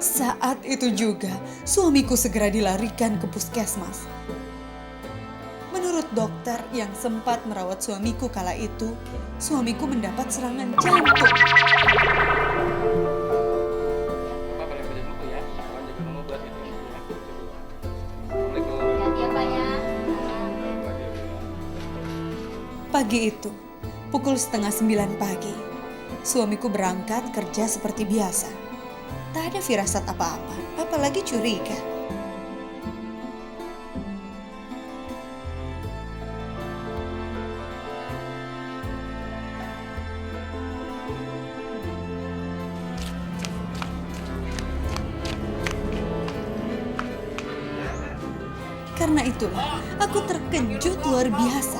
Saat itu juga, suamiku segera dilarikan ke puskesmas. Menurut dokter yang sempat merawat suamiku kala itu, suamiku mendapat serangan jantung. Pak paling kerja dulu ya, jangan jaga dulu buat itu ya. Assalamualaikum. Hati-hati ya Pak ya. Pagi itu, pukul 8:30 pagi, suamiku berangkat kerja seperti biasa. Tak ada firasat apa-apa, apalagi curiga. Karena itulah, aku terkejut luar biasa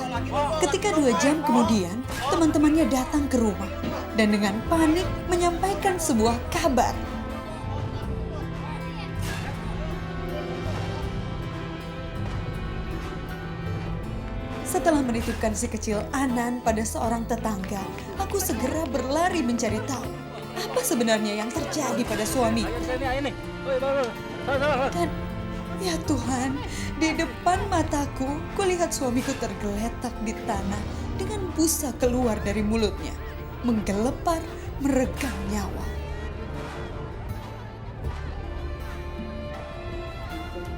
ketika 2 jam kemudian teman-temannya datang ke rumah dan dengan panik menyampaikan sebuah kabar. Setelah menitipkan si kecil Anan pada seorang tetangga, aku segera berlari mencari tahu apa sebenarnya yang terjadi pada suami. Dan ya Tuhan, di depan mataku, kulihat suamiku tergeletak di tanah dengan busa keluar dari mulutnya, menggelepar, meregang nyawa.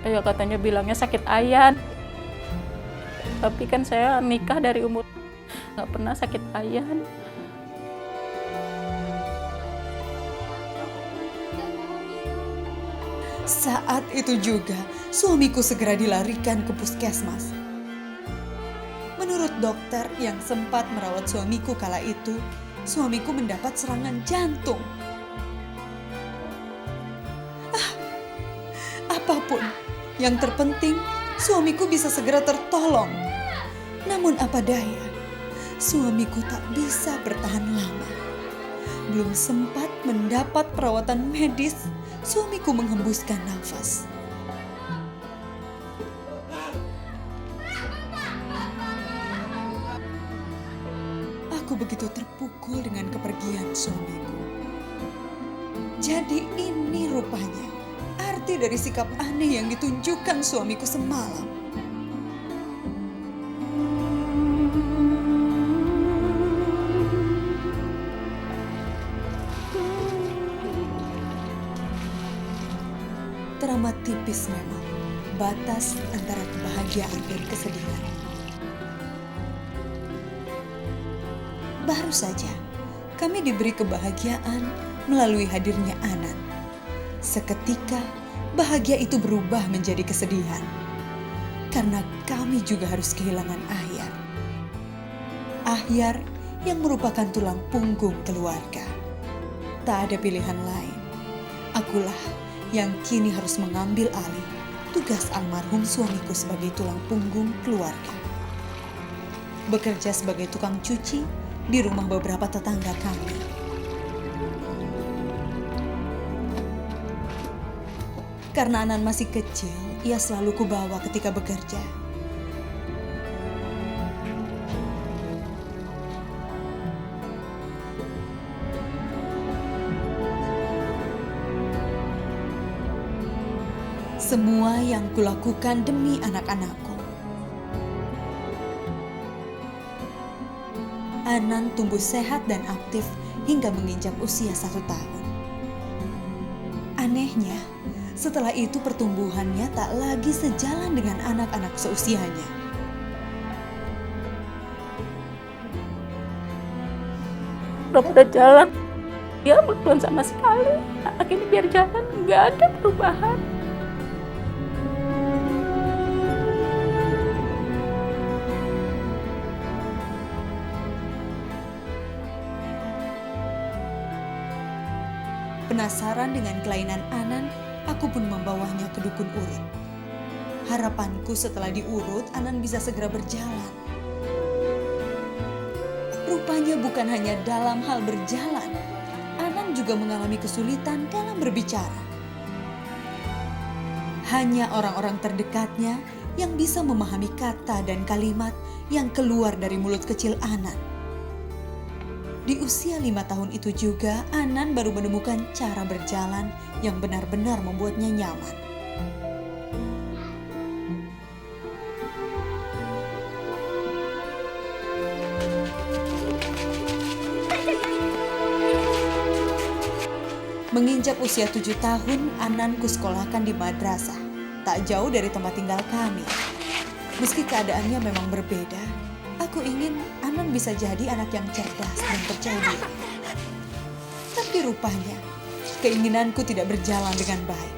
Ya katanya bilangnya sakit ayan. Tapi kan saya nikah dari umur nggak pernah sakit ayan. Saat itu juga, suamiku segera dilarikan ke puskesmas. Menurut dokter yang sempat merawat suamiku kala itu, suamiku mendapat serangan jantung. Apapun, yang terpenting suamiku bisa segera tertolong. Namun apa daya, suamiku tak bisa bertahan lama. Belum sempat mendapat perawatan medis, suamiku menghembuskan nafas. Aku begitu terpukul dengan kepergian suamiku. Jadi ini rupanya arti dari sikap aneh yang ditunjukkan suamiku semalam. Teramat tipis memang batas antara kebahagiaan dan kesedihan. Baru saja kami diberi kebahagiaan melalui hadirnya Anan. Seketika bahagia itu berubah menjadi kesedihan karena kami juga harus kehilangan Ahyar. Ahyar yang merupakan tulang punggung keluarga. Tak ada pilihan lain. Akulah yang kini harus mengambil alih tugas almarhum suamiku sebagai tulang punggung keluarga. Bekerja sebagai tukang cuci di rumah beberapa tetangga kami. Karena Anan masih kecil, ia selalu kubawa ketika bekerja. Semua yang kulakukan demi anak-anakku. Anan tumbuh sehat dan aktif hingga menginjak usia 1 tahun. Anehnya, setelah itu pertumbuhannya tak lagi sejalan dengan anak-anak seusianya. Udah jalan, dia belum sama sekali. Anak ini biar jalan, nggak ada perubahan. Penasaran dengan kelainan Anan, aku pun membawanya ke dukun urut. Harapanku setelah diurut, Anan bisa segera berjalan. Rupanya bukan hanya dalam hal berjalan, Anan juga mengalami kesulitan dalam berbicara. Hanya orang-orang terdekatnya yang bisa memahami kata dan kalimat yang keluar dari mulut kecil Anan. Di usia 5 tahun itu juga, Anan baru menemukan cara berjalan yang benar-benar membuatnya nyaman. Menginjak usia 7 tahun, Anan kusekolahkan di madrasah, tak jauh dari tempat tinggal kami. Meski keadaannya memang berbeda, aku ingin Anan bisa jadi anak yang cerdas dan percaya diri. Tapi rupanya, keinginanku tidak berjalan dengan baik.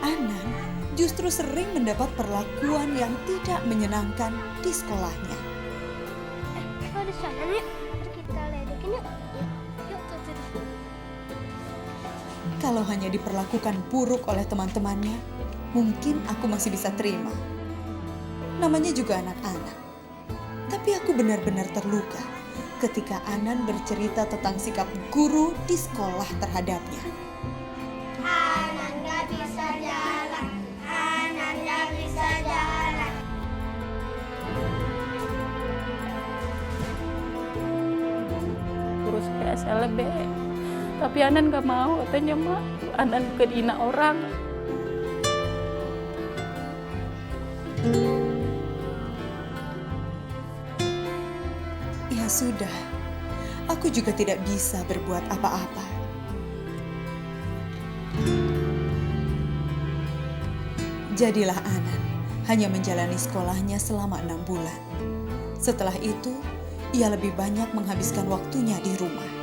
Anan justru sering mendapat perlakuan yang tidak menyenangkan di sekolahnya. Di sana yuk, kita ledekin yuk. Yuk tuh. Kalau hanya diperlakukan buruk oleh teman-temannya, mungkin aku masih bisa terima. Namanya juga anak-anak. Tapi aku benar-benar terluka ketika Anan bercerita tentang sikap guru di sekolah terhadapnya. Anan gak bisa jalan, Anan gak bisa jalan. Terus ke SLB. Tapi Anan gak mau, katanya mak, Anan kedina orang. Ya sudah, aku juga tidak bisa berbuat apa-apa. Jadilah Anan hanya menjalani sekolahnya selama 6 bulan. Setelah itu, ia lebih banyak menghabiskan waktunya di rumah.